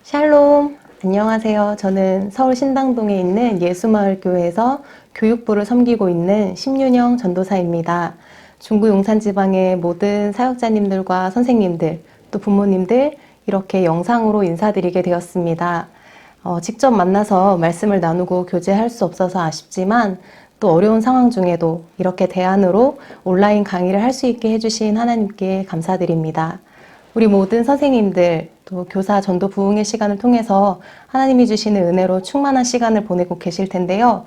샬롬, 안녕하세요. 저는 서울 신당동에 있는 예수마을교회에서 교육부를 섬기고 있는 심윤영 전도사입니다. 중구 용산지방의 모든 사역자님들과 선생님들, 또 부모님들 이렇게 영상으로 인사드리게 되었습니다. 직접 만나서 말씀을 나누고 교제할 수 없어서 아쉽지만 또 어려운 상황 중에도 이렇게 대안으로 온라인 강의를 할 수 있게 해주신 하나님께 감사드립니다. 우리 모든 선생님들, 또 교사 전도 부흥의 시간을 통해서 하나님이 주시는 은혜로 충만한 시간을 보내고 계실 텐데요.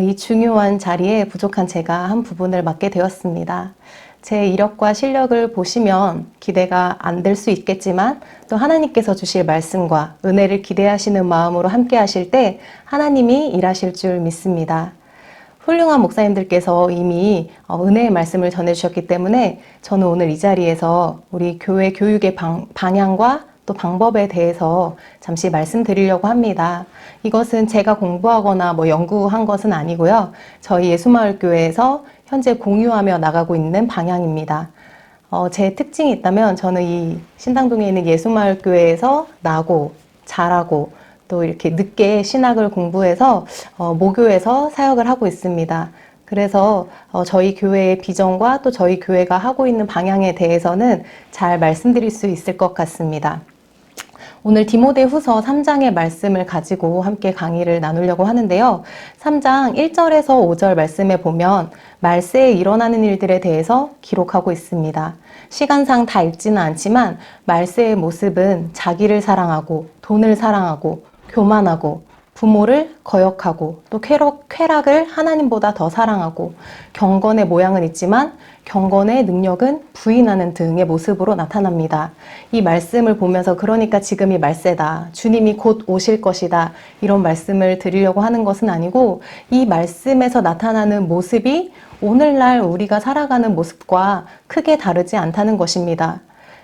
이 중요한 자리에 부족한 제가 한 부분을 맡게 되었습니다. 제 이력과 실력을 보시면 기대가 안 될 수 있겠지만 또 하나님께서 주실 말씀과 은혜를 기대하시는 마음으로 함께 하실 때 하나님이 일하실 줄 믿습니다. 훌륭한 목사님들께서 이미 은혜의 말씀을 전해주셨기 때문에 저는 오늘 이 자리에서 우리 교회 교육의 방향과 또 방법에 대해서 잠시 말씀드리려고 합니다. 이것은 제가 공부하거나 연구한 것은 아니고요. 저희 예수마을교회에서 현재 공유하며 나가고 있는 방향입니다. 제 특징이 있다면 저는 이 신당동에 있는 예수마을교회에서 나고 자라고 또 이렇게 늦게 신학을 공부해서 모교에서 사역을 하고 있습니다. 그래서 저희 교회의 비전과 또 저희 교회가 하고 있는 방향에 대해서는 잘 말씀드릴 수 있을 것 같습니다. 오늘 디모데후서 3장의 말씀을 가지고 함께 강의를 나누려고 하는데요. 3장 1절에서 5절 말씀에 보면 말세에 일어나는 일들에 대해서 기록하고 있습니다. 시간상 다 읽지는 않지만 말세의 모습은 자기를 사랑하고 돈을 사랑하고 교만하고 부모를 거역하고 또 쾌락을 하나님보다 더 사랑하고 경건의 모양은 있지만 경건의 능력은 부인하는 등의 모습으로 나타납니다. 이 말씀을 보면서 그러니까 지금이 말세다. 주님이 곧 오실 것이다. 이런 말씀을 드리려고 하는 것은 아니고 이 말씀에서 나타나는 모습이 오늘날 우리가 살아가는 모습과 크게 다르지 않다는 것입니다.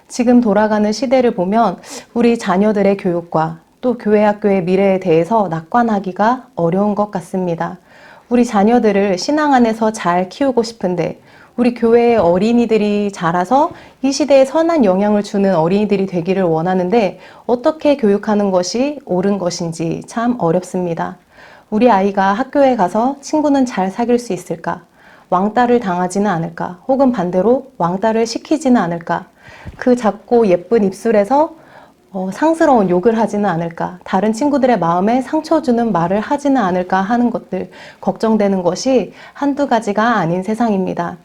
지금 돌아가는 시대를 보면 우리 자녀들의 교육과 또 교회 학교의 미래에 대해서 낙관하기가 어려운 것 같습니다. 우리 자녀들을 신앙 안에서 잘 키우고 싶은데 우리 교회의 어린이들이 자라서 이 시대에 선한 영향을 주는 어린이들이 되기를 원하는데 어떻게 교육하는 것이 옳은 것인지 참 어렵습니다. 우리 아이가 학교에 가서 친구는 잘 사귈 수 있을까? 왕따를 당하지는 않을까? 혹은 반대로 왕따를 시키지는 않을까? 그 작고 예쁜 입술에서 상스러운 욕을 하지는 않을까, 다른 친구들의 마음에 상처 주는 말을 하지는 않을까 하는 것들, 걱정되는 것이 한두 가지가 아닌 세상입니다.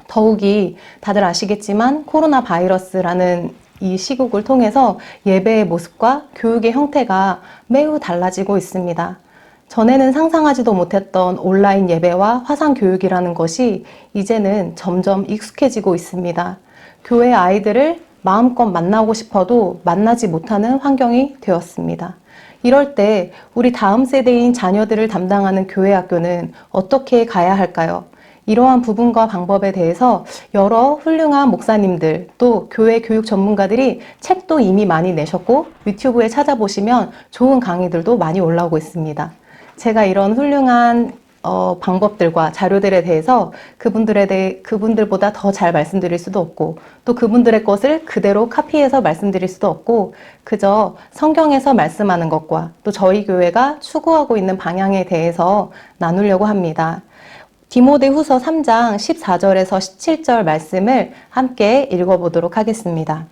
더욱이 다들 아시겠지만 코로나 바이러스라는 이 시국을 통해서 예배의 모습과 교육의 형태가 매우 달라지고 있습니다. 전에는 상상하지도 못했던 온라인 예배와 화상 교육이라는 것이 이제는 점점 익숙해지고 있습니다. 교회 아이들을 마음껏 만나고 싶어도 만나지 못하는 환경이 되었습니다. 이럴 때 우리 다음 세대인 자녀들을 담당하는 교회 학교는 어떻게 가야 할까요? 이러한 부분과 방법에 대해서 여러 훌륭한 목사님들 또 교회 교육 전문가들이 책도 이미 많이 내셨고 유튜브에 찾아보시면 좋은 강의들도 많이 올라오고 있습니다. 제가 이런 훌륭한 방법들과 자료들에 대해서 그분들보다 더 잘 말씀드릴 수도 없고 또 그분들의 것을 그대로 카피해서 말씀드릴 수도 없고 그저 성경에서 말씀하는 것과 또 저희 교회가 추구하고 있는 방향에 대해서 나누려고 합니다. 디모데후서 3장 14절에서 17절 말씀을 함께 읽어보도록 하겠습니다.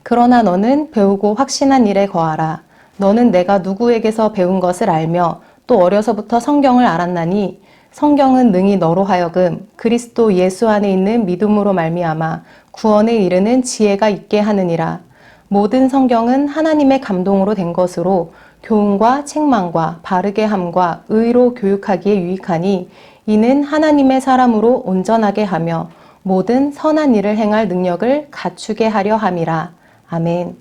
그러나 너는 배우고 확신한 일에 거하라. 너는 내가 누구에게서 배운 것을 알며 또 어려서부터 성경을 알았나니 성경은 능히 너로 하여금 그리스도 예수 안에 있는 믿음으로 말미암아 구원에 이르는 지혜가 있게 하느니라. 모든 성경은 하나님의 감동으로 된 것으로 교훈과 책망과 바르게 함과 의로 교육하기에 유익하니 이는 하나님의 사람으로 온전하게 하며 모든 선한 일을 행할 능력을 갖추게 하려 함이라. 아멘.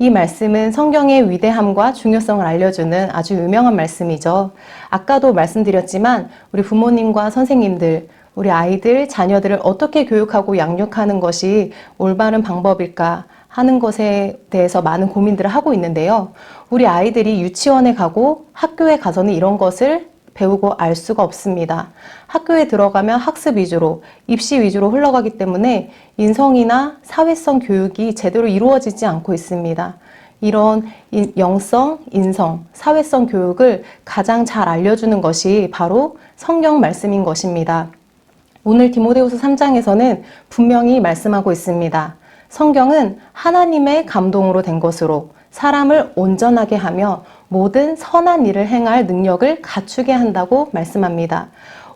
이 말씀은 성경의 위대함과 중요성을 알려주는 아주 유명한 말씀이죠. 아까도 말씀드렸지만 우리 부모님과 선생님들, 우리 아이들, 자녀들을 어떻게 교육하고 양육하는 것이 올바른 방법일까 하는 것에 대해서 많은 고민들을 하고 있는데요. 우리 아이들이 유치원에 가고 학교에 가서는 이런 것을 배우고 알 수가 없습니다. 학교에 들어가면 학습 위주로, 입시 위주로 흘러가기 때문에 인성이나 사회성 교육이 제대로 이루어지지 않고 있습니다. 이런 영성, 인성, 사회성 교육을 가장 잘 알려주는 것이 바로 성경 말씀인 것입니다. 오늘 디모데후서 3장에서는 분명히 말씀하고 있습니다. 성경은 하나님의 감동으로 된 것으로 사람을 온전하게 하며 모든 선한 일을 행할 능력을 갖추게 한다고 말씀합니다.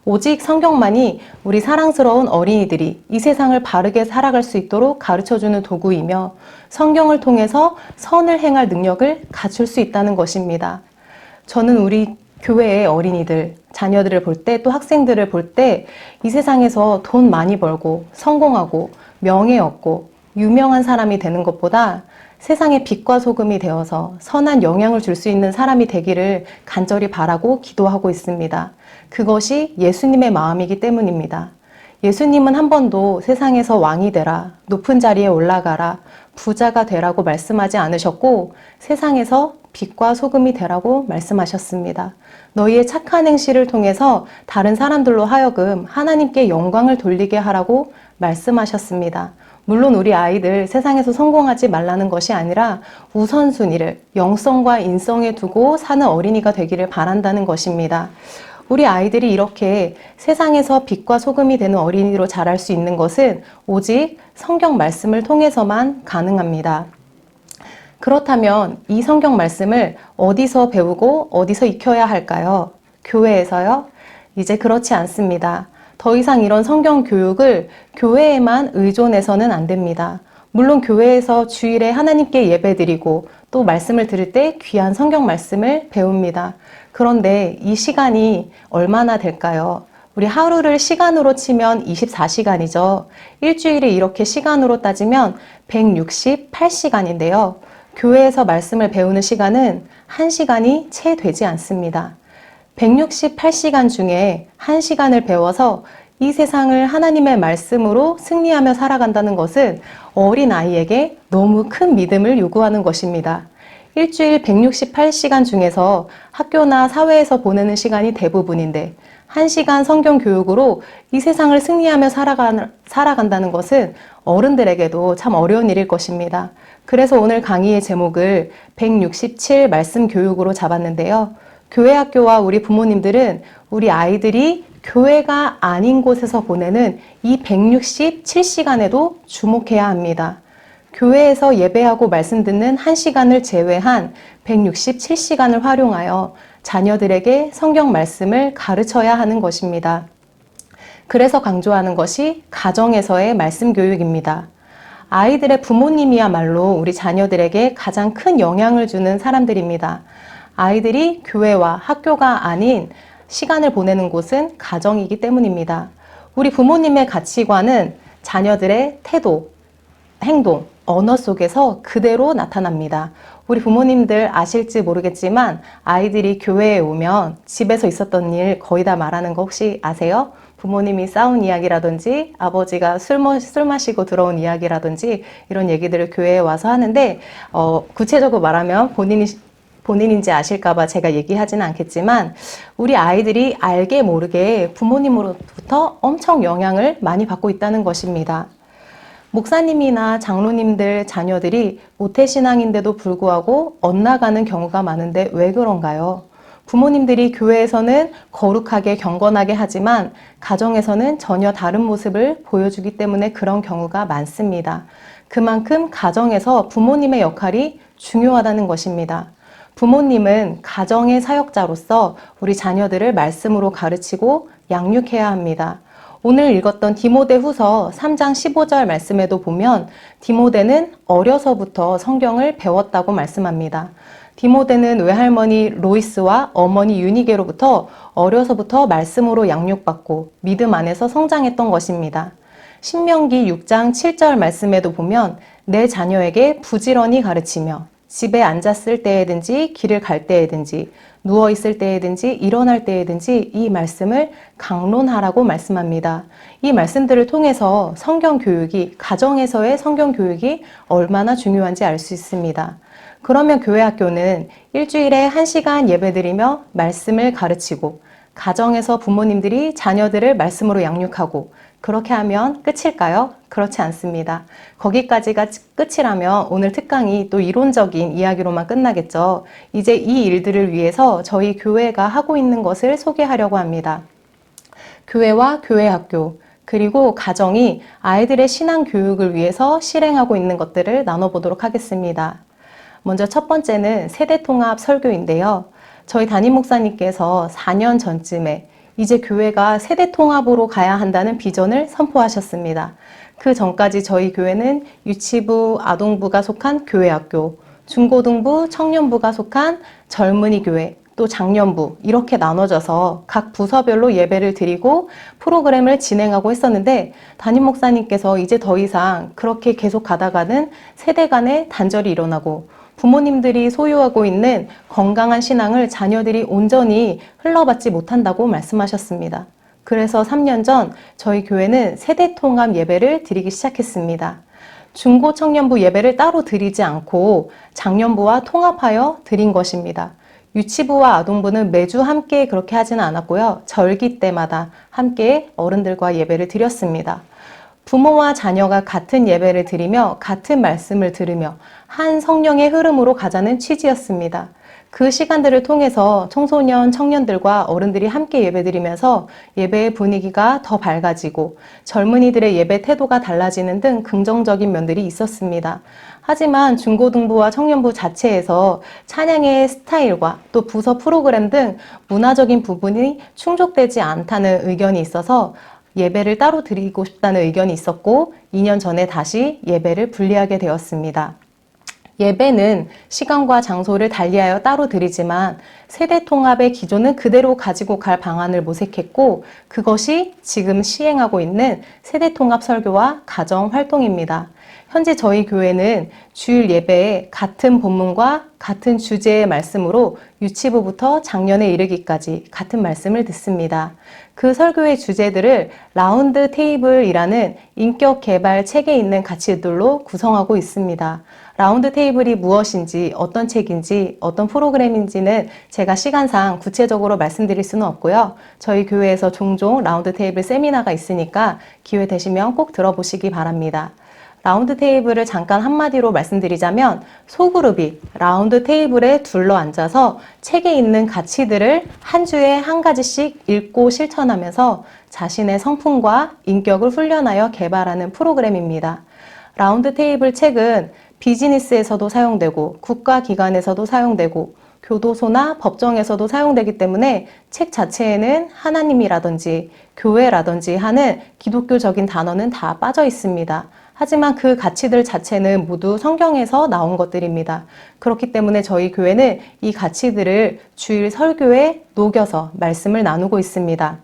오직 성경만이 우리 사랑스러운 어린이들이 이 세상을 바르게 살아갈 수 있도록 가르쳐주는 도구이며 성경을 통해서 선을 행할 능력을 갖출 수 있다는 것입니다. 저는 우리 교회의 어린이들, 자녀들을 볼 때, 또 학생들을 볼 때 이 세상에서 돈 많이 벌고 성공하고 명예 얻고 유명한 사람이 되는 것보다 세상의 빛과 소금이 되어서 선한 영향을 줄 수 있는 사람이 되기를 간절히 바라고 기도하고 있습니다. 그것이 예수님의 마음이기 때문입니다. 예수님은 한 번도 세상에서 왕이 되라, 높은 자리에 올라가라, 부자가 되라고 말씀하지 않으셨고 세상에서 빛과 소금이 되라고 말씀하셨습니다. 너희의 착한 행실을 통해서 다른 사람들로 하여금 하나님께 영광을 돌리게 하라고 말씀하셨습니다. 물론 우리 아이들 세상에서 성공하지 말라는 것이 아니라 우선순위를 영성과 인성에 두고 사는 어린이가 되기를 바란다는 것입니다. 우리 아이들이 이렇게 세상에서 빛과 소금이 되는 어린이로 자랄 수 있는 것은 오직 성경 말씀을 통해서만 가능합니다. 그렇다면 이 성경 말씀을 어디서 배우고 어디서 익혀야 할까요? 교회에서요? 이제 그렇지 않습니다. 더 이상 이런 성경 교육을 교회에만 의존해서는 안 됩니다. 물론 교회에서 주일에 하나님께 예배드리고 또 말씀을 들을 때 귀한 성경 말씀을 배웁니다. 그런데 이 시간이 얼마나 될까요? 우리 하루를 시간으로 치면 24시간이죠. 일주일에 이렇게 시간으로 따지면 168시간인데요. 교회에서 말씀을 배우는 시간은 1시간이 채 되지 않습니다. 168시간 중에 1시간을 배워서 이 세상을 하나님의 말씀으로 승리하며 살아간다는 것은 어린아이에게 너무 큰 믿음을 요구하는 것입니다. 일주일 168시간 중에서 학교나 사회에서 보내는 시간이 대부분인데 1시간 성경 교육으로 이 세상을 승리하며 살아간다는 것은 어른들에게도 참 어려운 일일 것입니다. 그래서 오늘 강의의 제목을 167 말씀 교육으로 잡았는데요. 교회 학교와 우리 부모님들은 우리 아이들이 교회가 아닌 곳에서 보내는 이 167시간에도 주목해야 합니다. 교회에서 예배하고 말씀 듣는 1시간을 제외한 167시간을 활용하여 자녀들에게 성경 말씀을 가르쳐야 하는 것입니다. 그래서 강조하는 것이 가정에서의 말씀 교육입니다. 아이들의 부모님이야말로 우리 자녀들에게 가장 큰 영향을 주는 사람들입니다. 아이들이 교회와 학교가 아닌 시간을 보내는 곳은 가정이기 때문입니다. 우리 부모님의 가치관은 자녀들의 태도, 행동, 언어 속에서 그대로 나타납니다. 우리 부모님들 아실지 모르겠지만 아이들이 교회에 오면 집에서 있었던 일 거의 다 말하는 거 혹시 아세요? 부모님이 싸운 이야기라든지 아버지가 술 마시고 들어온 이야기라든지 이런 얘기들을 교회에 와서 하는데 구체적으로 말하면 본인인지 아실까봐 제가 얘기하지는 않겠지만 우리 아이들이 알게 모르게 부모님으로부터 엄청 영향을 많이 받고 있다는 것입니다. 목사님이나 장로님들 자녀들이 모태신앙인데도 불구하고 엇나가는 경우가 많은데 왜 그런가요? 부모님들이 교회에서는 거룩하게 경건하게 하지만 가정에서는 전혀 다른 모습을 보여주기 때문에 그런 경우가 많습니다. 그만큼 가정에서 부모님의 역할이 중요하다는 것입니다. 부모님은 가정의 사역자로서 우리 자녀들을 말씀으로 가르치고 양육해야 합니다. 오늘 읽었던 디모데후서 3장 15절 말씀에도 보면 디모데는 어려서부터 성경을 배웠다고 말씀합니다. 디모데는 외할머니 로이스와 어머니 유니게로부터 어려서부터 말씀으로 양육받고 믿음 안에서 성장했던 것입니다. 신명기 6장 7절 말씀에도 보면 내 자녀에게 부지런히 가르치며 집에 앉았을 때에든지 길을 갈 때에든지 누워있을 때에든지 일어날 때에든지 이 말씀을 강론하라고 말씀합니다. 이 말씀들을 통해서 성경 교육이, 가정에서의 성경 교육이 얼마나 중요한지 알 수 있습니다. 그러면 교회 학교는 일주일에 1시간 예배드리며 말씀을 가르치고 가정에서 부모님들이 자녀들을 말씀으로 양육하고 그렇게 하면 끝일까요? 그렇지 않습니다. 거기까지가 끝이라면 오늘 특강이 또 이론적인 이야기로만 끝나겠죠. 이제 이 일들을 위해서 저희 교회가 하고 있는 것을 소개하려고 합니다. 교회와 교회 학교, 그리고 가정이 아이들의 신앙 교육을 위해서 실행하고 있는 것들을 나눠보도록 하겠습니다. 먼저 첫 번째는 세대통합 설교인데요. 저희 담임 목사님께서 4년 전쯤에 이제 교회가 세대통합으로 가야 한다는 비전을 선포하셨습니다. 그 전까지 저희 교회는 유치부, 아동부가 속한 교회학교, 중고등부, 청년부가 속한 젊은이 교회, 또 장년부 이렇게 나눠져서 각 부서별로 예배를 드리고 프로그램을 진행하고 했었는데 담임 목사님께서 이제 더 이상 그렇게 계속 가다가는 세대 간의 단절이 일어나고 부모님들이 소유하고 있는 건강한 신앙을 자녀들이 온전히 흘러받지 못한다고 말씀하셨습니다. 그래서 3년 전 저희 교회는 세대통합 예배를 드리기 시작했습니다. 중고 청년부 예배를 따로 드리지 않고 장년부와 통합하여 드린 것입니다. 유치부와 아동부는 매주 함께 그렇게 하지는 않았고요. 절기 때마다 함께 어른들과 예배를 드렸습니다. 부모와 자녀가 같은 예배를 드리며 같은 말씀을 들으며 한 성령의 흐름으로 가자는 취지였습니다. 그 시간들을 통해서 청소년, 청년들과 어른들이 함께 예배드리면서 예배의 분위기가 더 밝아지고 젊은이들의 예배 태도가 달라지는 등 긍정적인 면들이 있었습니다. 하지만 중고등부와 청년부 자체에서 찬양의 스타일과 또 부서 프로그램 등 문화적인 부분이 충족되지 않다는 의견이 있어서 예배를 따로 드리고 싶다는 의견이 있었고 2년 전에 다시 예배를 분리하게 되었습니다. 예배는 시간과 장소를 달리하여 따로 드리지만 세대통합의 기조는 그대로 가지고 갈 방안을 모색했고 그것이 지금 시행하고 있는 세대통합 설교와 가정 활동입니다. 현재 저희 교회는 주일 예배에 같은 본문과 같은 주제의 말씀으로 유치부부터 작년에 이르기까지 같은 말씀을 듣습니다. 그 설교의 주제들을 라운드 테이블이라는 인격 개발 책에 있는 가치들로 구성하고 있습니다. 라운드 테이블이 무엇인지, 어떤 책인지, 어떤 프로그램인지는 제가 시간상 구체적으로 말씀드릴 수는 없고요. 저희 교회에서 종종 라운드 테이블 세미나가 있으니까 기회 되시면 꼭 들어보시기 바랍니다. 라운드 테이블을 잠깐 한마디로 말씀드리자면 소그룹이 라운드 테이블에 둘러 앉아서 책에 있는 가치들을 한 주에 한 가지씩 읽고 실천하면서 자신의 성품과 인격을 훈련하여 개발하는 프로그램입니다. 라운드 테이블 책은 비즈니스에서도 사용되고 국가기관에서도 사용되고 교도소나 법정에서도 사용되기 때문에 책 자체에는 하나님이라든지 교회라든지 하는 기독교적인 단어는 다 빠져 있습니다. 하지만 그 가치들 자체는 모두 성경에서 나온 것들입니다. 그렇기 때문에 저희 교회는 이 가치들을 주일 설교에 녹여서 말씀을 나누고 있습니다.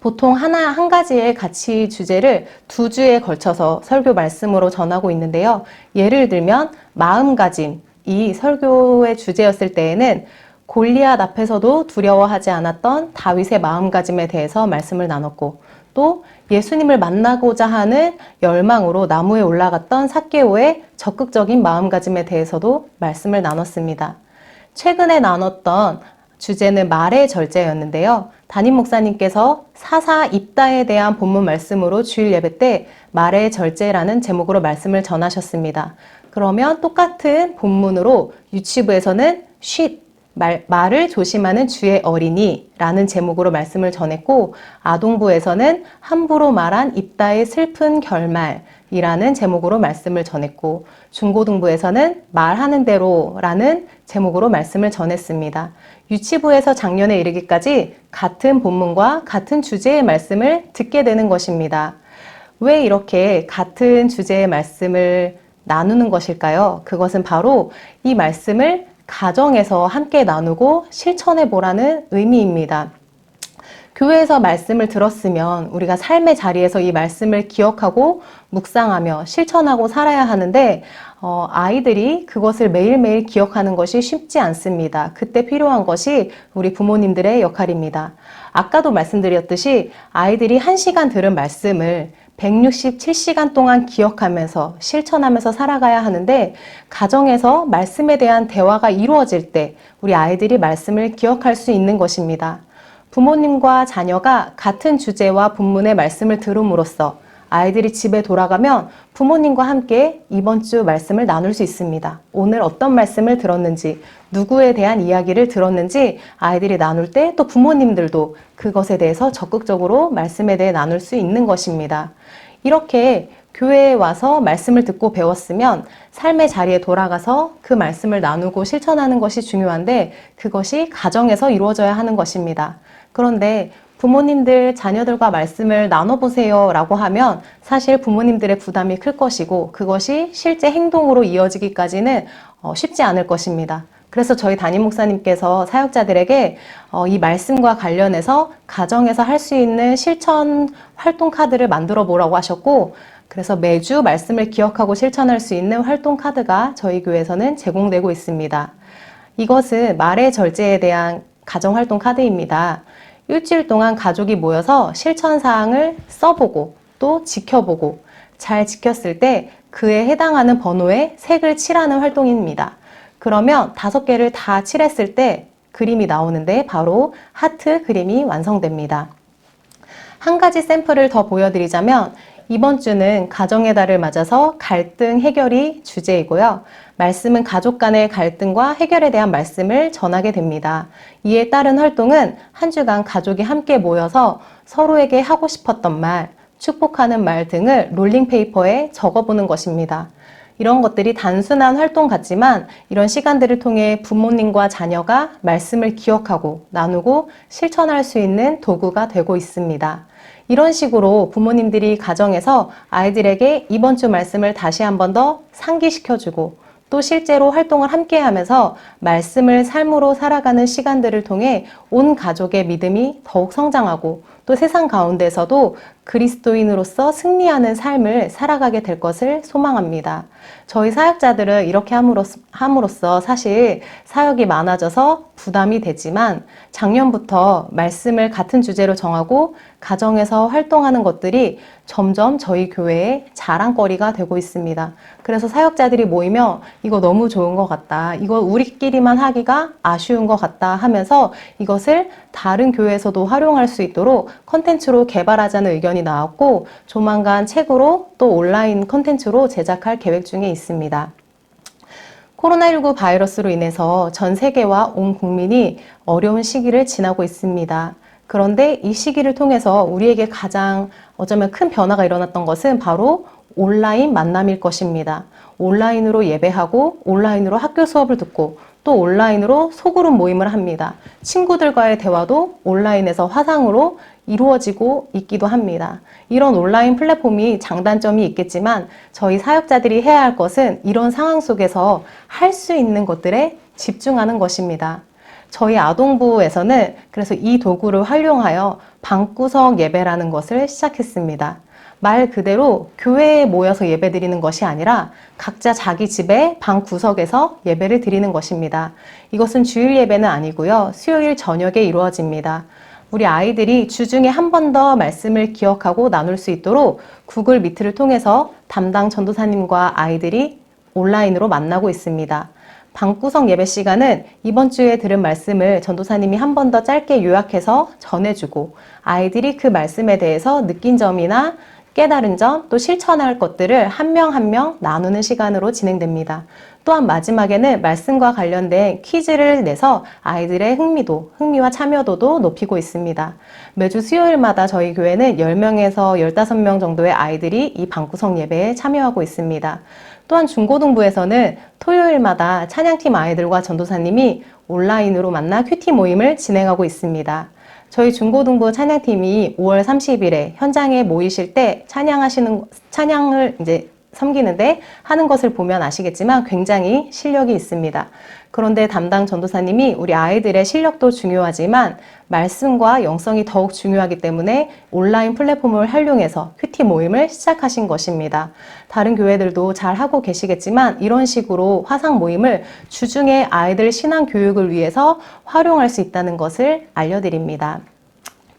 보통 한 가지의 가치 주제를 2주에 걸쳐서 설교 말씀으로 전하고 있는데요. 예를 들면 마음가짐, 이 설교의 주제였을 때에는 골리앗 앞에서도 두려워하지 않았던 다윗의 마음가짐에 대해서 말씀을 나눴고 또 예수님을 만나고자 하는 열망으로 나무에 올라갔던 삭개오의 적극적인 마음가짐에 대해서도 말씀을 나눴습니다. 최근에 나눴던 주제는 말의 절제였는데요. 담임 목사님께서 사사 입다에 대한 본문 말씀으로 주일 예배 때 말의 절제라는 제목으로 말씀을 전하셨습니다. 그러면 똑같은 본문으로 유치부에서는 말을 조심하는 주의 어린이라는 제목으로 말씀을 전했고 아동부에서는 함부로 말한 입다의 슬픈 결말이라는 제목으로 말씀을 전했고 중고등부에서는 말하는 대로라는 제목으로 말씀을 전했습니다. 유치부에서 작년에 이르기까지 같은 본문과 같은 주제의 말씀을 듣게 되는 것입니다. 왜 이렇게 같은 주제의 말씀을 나누는 것일까요? 그것은 바로 이 말씀을 가정에서 함께 나누고 실천해 보라는 의미입니다. 교회에서 말씀을 들었으면 우리가 삶의 자리에서 이 말씀을 기억하고 묵상하며 실천하고 살아야 하는데 아이들이 그것을 매일매일 기억하는 것이 쉽지 않습니다. 그때 필요한 것이 우리 부모님들의 역할입니다. 아까도 말씀드렸듯이 아이들이 1시간 들은 말씀을 167시간 동안 기억하면서 실천하면서 살아가야 하는데 가정에서 말씀에 대한 대화가 이루어질 때 우리 아이들이 말씀을 기억할 수 있는 것입니다. 부모님과 자녀가 같은 주제와 본문의 말씀을 들음으로써 아이들이 집에 돌아가면 부모님과 함께 이번 주 말씀을 나눌 수 있습니다. 오늘 어떤 말씀을 들었는지, 누구에 대한 이야기를 들었는지 아이들이 나눌 때 또 부모님들도 그것에 대해서 적극적으로 말씀에 대해 나눌 수 있는 것입니다. 이렇게 교회에 와서 말씀을 듣고 배웠으면 삶의 자리에 돌아가서 그 말씀을 나누고 실천하는 것이 중요한데 그것이 가정에서 이루어져야 하는 것입니다. 그런데 부모님들 자녀들과 말씀을 나눠보세요 라고 하면 사실 부모님들의 부담이 클 것이고 그것이 실제 행동으로 이어지기까지는 쉽지 않을 것입니다. 그래서 저희 담임 목사님께서 사역자들에게 이 말씀과 관련해서 가정에서 할 수 있는 실천 활동 카드를 만들어 보라고 하셨고, 그래서 매주 말씀을 기억하고 실천할 수 있는 활동 카드가 저희 교회에서는 제공되고 있습니다. 이것은 말의 절제에 대한 가정 활동 카드입니다. 일주일 동안 가족이 모여서 실천 사항을 써보고 또 지켜보고 잘 지켰을 때 그에 해당하는 번호에 색을 칠하는 활동입니다. 그러면 5개를 다 칠했을 때 그림이 나오는데 바로 하트 그림이 완성됩니다. 한 가지 샘플을 더 보여드리자면 이번 주는 가정의 달을 맞아서 갈등 해결이 주제이고요. 말씀은 가족 간의 갈등과 해결에 대한 말씀을 전하게 됩니다. 이에 따른 활동은 한 주간 가족이 함께 모여서 서로에게 하고 싶었던 말, 축복하는 말 등을 롤링페이퍼에 적어보는 것입니다. 이런 것들이 단순한 활동 같지만 이런 시간들을 통해 부모님과 자녀가 말씀을 기억하고 나누고 실천할 수 있는 도구가 되고 있습니다. 이런 식으로 부모님들이 가정에서 아이들에게 이번 주 말씀을 다시 한 번 더 상기시켜주고 또 실제로 활동을 함께 하면서 말씀을 삶으로 살아가는 시간들을 통해 온 가족의 믿음이 더욱 성장하고 또 세상 가운데서도 그리스도인으로서 승리하는 삶을 살아가게 될 것을 소망합니다. 저희 사역자들은 이렇게 함으로써 사실 사역이 많아져서 부담이 되지만 작년부터 말씀을 같은 주제로 정하고 가정에서 활동하는 것들이 점점 저희 교회의 자랑거리가 되고 있습니다. 그래서 사역자들이 모이면 이거 너무 좋은 것 같다. 이거 우리끼리만 하기가 아쉬운 것 같다 하면서 이것을 다른 교회에서도 활용할 수 있도록 컨텐츠로 개발하자는 의견이 나왔고 조만간 책으로 또 온라인 컨텐츠로 제작할 계획 중에 있습니다. 코로나19 바이러스로 인해서 전 세계와 온 국민이 어려운 시기를 지나고 있습니다. 그런데 이 시기를 통해서 우리에게 가장 어쩌면 큰 변화가 일어났던 것은 바로 온라인 만남일 것입니다. 온라인으로 예배하고 온라인으로 학교 수업을 듣고 또 온라인으로 소그룹 모임을 합니다. 친구들과의 대화도 온라인에서 화상으로 이루어지고 있기도 합니다. 이런 온라인 플랫폼이 장단점이 있겠지만 저희 사역자들이 해야 할 것은 이런 상황 속에서 할 수 있는 것들에 집중하는 것입니다. 저희 아동부에서는 그래서 이 도구를 활용하여 방구석 예배라는 것을 시작했습니다. 말 그대로 교회에 모여서 예배 드리는 것이 아니라 각자 자기 집의 방 구석에서 예배를 드리는 것입니다. 이것은 주일 예배는 아니고요. 수요일 저녁에 이루어집니다. 우리 아이들이 주중에 한 번 더 말씀을 기억하고 나눌 수 있도록 구글 미트를 통해서 담당 전도사님과 아이들이 온라인으로 만나고 있습니다. 방구석 예배 시간은 이번 주에 들은 말씀을 전도사님이 한 번 더 짧게 요약해서 전해주고 아이들이 그 말씀에 대해서 느낀 점이나 깨달은 점, 또 실천할 것들을 한 명 한 명 나누는 시간으로 진행됩니다. 또한 마지막에는 말씀과 관련된 퀴즈를 내서 아이들의 흥미와 참여도도 높이고 있습니다. 매주 수요일마다 저희 교회는 10명에서 15명 정도의 아이들이 이 방구석 예배에 참여하고 있습니다. 또한 중고등부에서는 토요일마다 찬양팀 아이들과 전도사님이 온라인으로 만나 큐티 모임을 진행하고 있습니다. 저희 중고등부 찬양팀이 5월 30일에 현장에 모이실 때 찬양을 이제 섬기는데 하는 것을 보면 아시겠지만 굉장히 실력이 있습니다. 그런데 담당 전도사님이 우리 아이들의 실력도 중요하지만 말씀과 영성이 더욱 중요하기 때문에 온라인 플랫폼을 활용해서 큐티 모임을 시작하신 것입니다. 다른 교회들도 잘 하고 계시겠지만 이런 식으로 화상 모임을 주중에 아이들 신앙 교육을 위해서 활용할 수 있다는 것을 알려드립니다.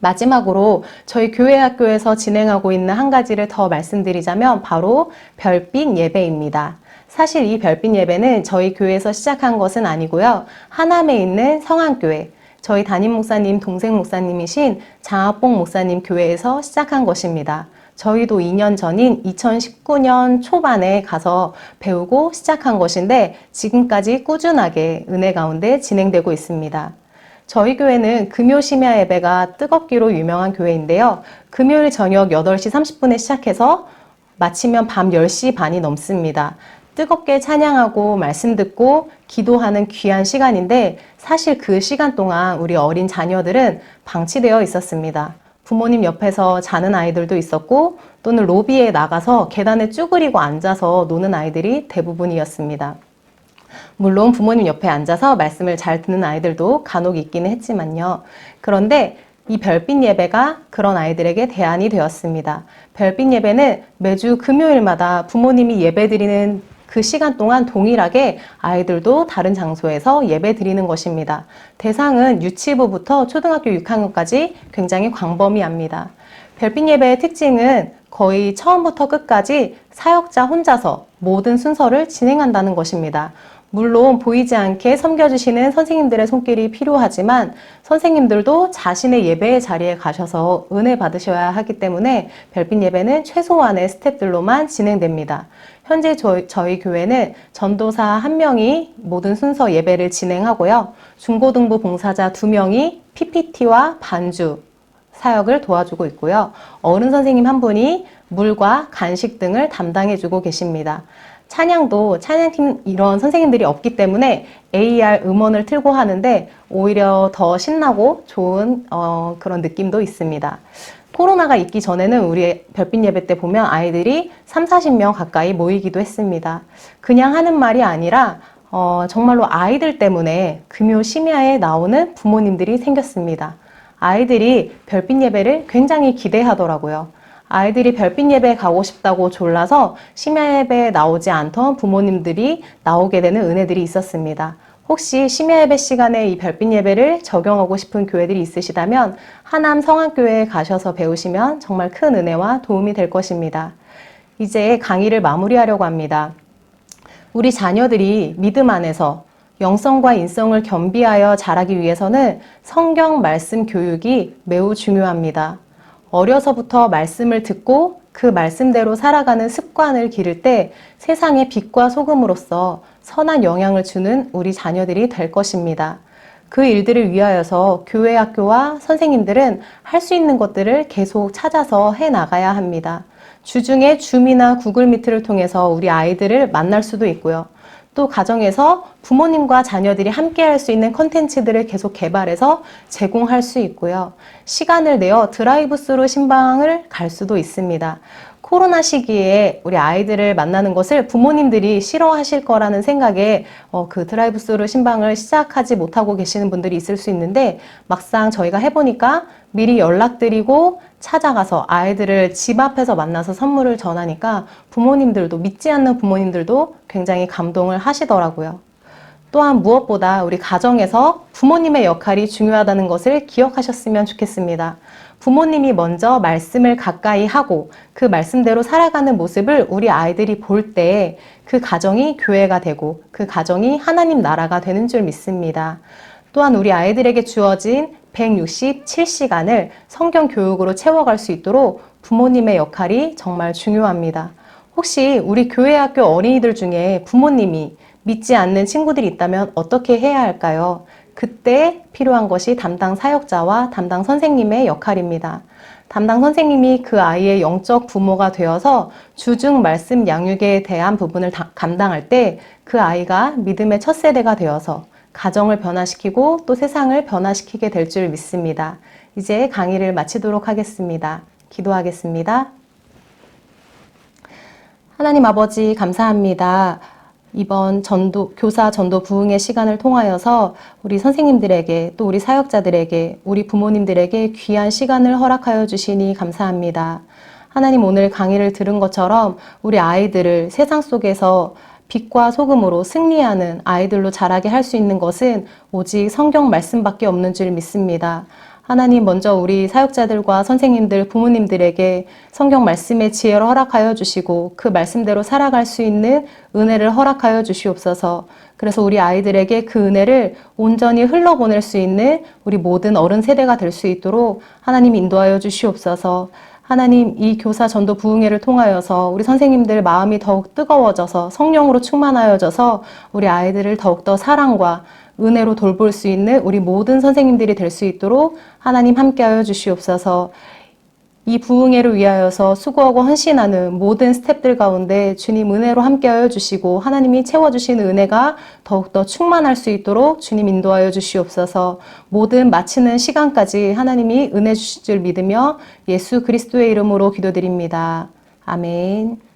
마지막으로 저희 교회 학교에서 진행하고 있는 한 가지를 더 말씀드리자면 바로 별빛 예배입니다. 사실 이 별빛 예배는 저희 교회에서 시작한 것은 아니고요. 하남에 있는 성안교회, 저희 담임 목사님 동생 목사님이신 장학봉 목사님 교회에서 시작한 것입니다. 저희도 2년 전인 2019년 초반에 가서 배우고 시작한 것인데 지금까지 꾸준하게 은혜 가운데 진행되고 있습니다. 저희 교회는 금요 심야 예배가 뜨겁기로 유명한 교회인데요. 금요일 저녁 8시 30분에 시작해서 마치면 밤 10시 반이 넘습니다. 뜨겁게 찬양하고 말씀 듣고 기도하는 귀한 시간인데 사실 그 시간 동안 우리 어린 자녀들은 방치되어 있었습니다. 부모님 옆에서 자는 아이들도 있었고 또는 로비에 나가서 계단에 쭈그리고 앉아서 노는 아이들이 대부분이었습니다. 물론 부모님 옆에 앉아서 말씀을 잘 듣는 아이들도 간혹 있기는 했지만요. 그런데 이 별빛 예배가 그런 아이들에게 대안이 되었습니다. 별빛 예배는 매주 금요일마다 부모님이 예배드리는 그 시간 동안 동일하게 아이들도 다른 장소에서 예배 드리는 것입니다. 대상은 유치부부터 초등학교 6학년까지 굉장히 광범위합니다. 별빛 예배의 특징은 거의 처음부터 끝까지 사역자 혼자서 모든 순서를 진행한다는 것입니다. 물론 보이지 않게 섬겨주시는 선생님들의 손길이 필요하지만 선생님들도 자신의 예배의 자리에 가셔서 은혜 받으셔야 하기 때문에 별빛 예배는 최소한의 스텝들로만 진행됩니다. 현재 저희 교회는 전도사 1명이 모든 순서 예배를 진행하고요. 중고등부 봉사자 2명이 PPT와 반주 사역을 도와주고 있고요. 어른 선생님 1분이 물과 간식 등을 담당해주고 계십니다. 찬양도 찬양팀 이런 선생님들이 없기 때문에 AR 음원을 틀고 하는데 오히려 더 신나고 좋은 그런 느낌도 있습니다. 코로나가 있기 전에는 우리 별빛 예배 때 보면 아이들이 30-40명 가까이 모이기도 했습니다. 그냥 하는 말이 아니라 정말로 아이들 때문에 금요 심야에 나오는 부모님들이 생겼습니다. 아이들이 별빛 예배를 굉장히 기대하더라고요. 아이들이 별빛 예배에 가고 싶다고 졸라서 심야 예배에 나오지 않던 부모님들이 나오게 되는 은혜들이 있었습니다. 혹시 심야 예배 시간에 이 별빛 예배를 적용하고 싶은 교회들이 있으시다면 하남 성안교회에 가셔서 배우시면 정말 큰 은혜와 도움이 될 것입니다. 이제 강의를 마무리하려고 합니다. 우리 자녀들이 믿음 안에서 영성과 인성을 겸비하여 자라기 위해서는 성경 말씀 교육이 매우 중요합니다. 어려서부터 말씀을 듣고 그 말씀대로 살아가는 습관을 기를 때 세상의 빛과 소금으로서 선한 영향을 주는 우리 자녀들이 될 것입니다. 그 일들을 위하여서 교회 학교와 선생님들은 할 수 있는 것들을 계속 찾아서 해나가야 합니다. 주중에 줌이나 구글 미트를 통해서 우리 아이들을 만날 수도 있고요. 또 가정에서 부모님과 자녀들이 함께 할 수 있는 콘텐츠들을 계속 개발해서 제공할 수 있고요. 시간을 내어 드라이브스루 신방을 갈 수도 있습니다. 코로나 시기에 우리 아이들을 만나는 것을 부모님들이 싫어하실 거라는 생각에 그 드라이브스루 신방을 시작하지 못하고 계시는 분들이 있을 수 있는데 막상 저희가 해보니까 미리 연락드리고 찾아가서 아이들을 집 앞에서 만나서 선물을 전하니까 부모님들도 믿지 않는 부모님들도 굉장히 감동을 하시더라고요. 또한 무엇보다 우리 가정에서 부모님의 역할이 중요하다는 것을 기억하셨으면 좋겠습니다. 부모님이 먼저 말씀을 가까이 하고 그 말씀대로 살아가는 모습을 우리 아이들이 볼 때 그 가정이 교회가 되고 그 가정이 하나님 나라가 되는 줄 믿습니다. 또한 우리 아이들에게 주어진 167시간을 성경 교육으로 채워갈 수 있도록 부모님의 역할이 정말 중요합니다. 혹시 우리 교회 학교 어린이들 중에 부모님이 믿지 않는 친구들이 있다면 어떻게 해야 할까요? 그때 필요한 것이 담당 사역자와 담당 선생님의 역할입니다. 담당 선생님이 그 아이의 영적 부모가 되어서 주중 말씀 양육에 대한 부분을 감당할 때 그 아이가 믿음의 첫 세대가 되어서 가정을 변화시키고 또 세상을 변화시키게 될 줄 믿습니다. 이제 강의를 마치도록 하겠습니다. 기도하겠습니다. 하나님 아버지 감사합니다. 이번 교사 전도 부흥의 시간을 통하여서 우리 선생님들에게 또 우리 사역자들에게 우리 부모님들에게 귀한 시간을 허락하여 주시니 감사합니다. 하나님 오늘 강의를 들은 것처럼 우리 아이들을 세상 속에서 빛과 소금으로 승리하는 아이들로 자라게 할 수 있는 것은 오직 성경 말씀밖에 없는 줄 믿습니다. 하나님 먼저 우리 사역자들과 선생님들, 부모님들에게 성경 말씀의 지혜를 허락하여 주시고 그 말씀대로 살아갈 수 있는 은혜를 허락하여 주시옵소서. 그래서 우리 아이들에게 그 은혜를 온전히 흘러보낼 수 있는 우리 모든 어른 세대가 될 수 있도록 하나님 인도하여 주시옵소서. 하나님, 이 교사 전도 부흥회를 통하여서 우리 선생님들 마음이 더욱 뜨거워져서 성령으로 충만하여져서 우리 아이들을 더욱더 사랑과 은혜로 돌볼 수 있는 우리 모든 선생님들이 될 수 있도록 하나님 함께하여 주시옵소서. 이 부흥회를 위하여서 수고하고 헌신하는 모든 스태프들 가운데 주님 은혜로 함께하여 주시고 하나님이 채워주시는 은혜가 더욱더 충만할 수 있도록 주님 인도하여 주시옵소서. 모든 마치는 시간까지 하나님이 은혜 주실 줄 믿으며 예수 그리스도의 이름으로 기도드립니다. 아멘.